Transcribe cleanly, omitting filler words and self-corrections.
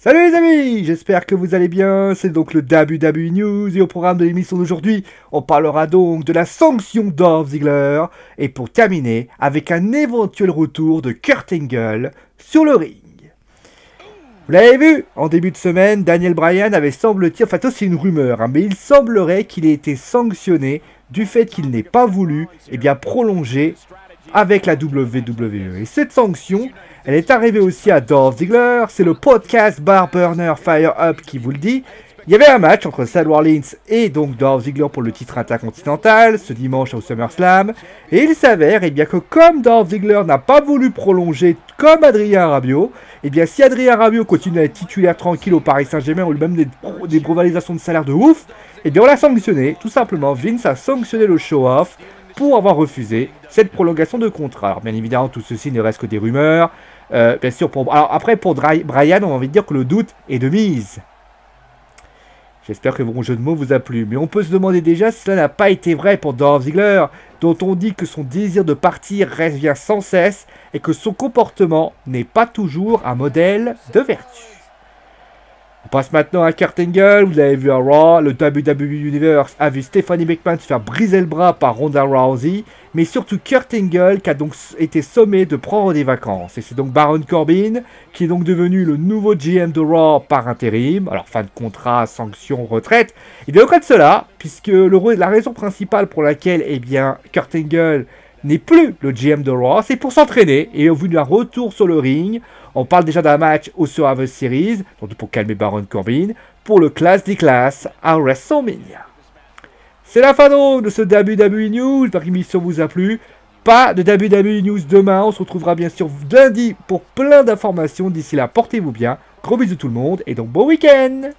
Salut les amis, j'espère que vous allez bien, c'est donc le WWE News et au programme de l'émission d'aujourd'hui, on parlera donc de la sanction Dolph Ziggler et pour terminer avec un éventuel retour de Kurt Angle sur le ring. Vous l'avez vu, en début de semaine, Daniel Bryan avait semble-t-il, enfin ça c'est une rumeur, mais il semblerait qu'il ait été sanctionné du fait qu'il n'ait pas voulu prolonger avec la WWE. Et cette sanction, elle est arrivée aussi à Dolph Ziggler, c'est le podcast Bar Burner Fire Up qui vous le dit. Il y avait un match entre Seth Rollins et donc Dolph Ziggler pour le titre intercontinental ce dimanche au SummerSlam. Et il s'avère que comme Dolph Ziggler n'a pas voulu prolonger comme Adrien Rabiot, si Adrien Rabiot continue à être titulaire tranquille au Paris Saint-Germain ou même des provalisations de salaire de ouf, on l'a sanctionné, tout simplement. Vince a sanctionné le show-off pour avoir refusé cette prolongation de contrat. Alors bien évidemment, tout ceci ne reste que des rumeurs. Bien sûr, alors après, pour Bryan, on a envie de dire que le doute est de mise. J'espère que mon jeu de mots vous a plu. Mais on peut se demander déjà si cela n'a pas été vrai pour Dolph Ziggler, dont on dit que son désir de partir revient sans cesse et que son comportement n'est pas toujours un modèle de vertu. On passe maintenant à Kurt Angle, vous l'avez vu à Raw, le WWE Universe a vu Stephanie McMahon se faire briser le bras par Ronda Rousey, mais surtout Kurt Angle qui a donc été sommé de prendre des vacances. Et c'est donc Baron Corbin qui est donc devenu le nouveau GM de Raw par intérim, alors fin de contrat, sanction, retraite. Et bien au cas de cela, puisque la raison principale pour laquelle Kurt Angle n'est plus le GM de Raw, c'est pour s'entraîner et au vu d'un retour sur le ring. On parle déjà d'un match au Survivor Series, donc pour calmer Baron Corbin, pour le Clash des Classes à WrestleMania. C'est la fin donc de ce WWE News, j'espère que l'émission vous a plu. Pas de WWE News demain, on se retrouvera bien sûr lundi pour plein d'informations. D'ici là, portez-vous bien, gros bisous tout le monde et donc bon week-end.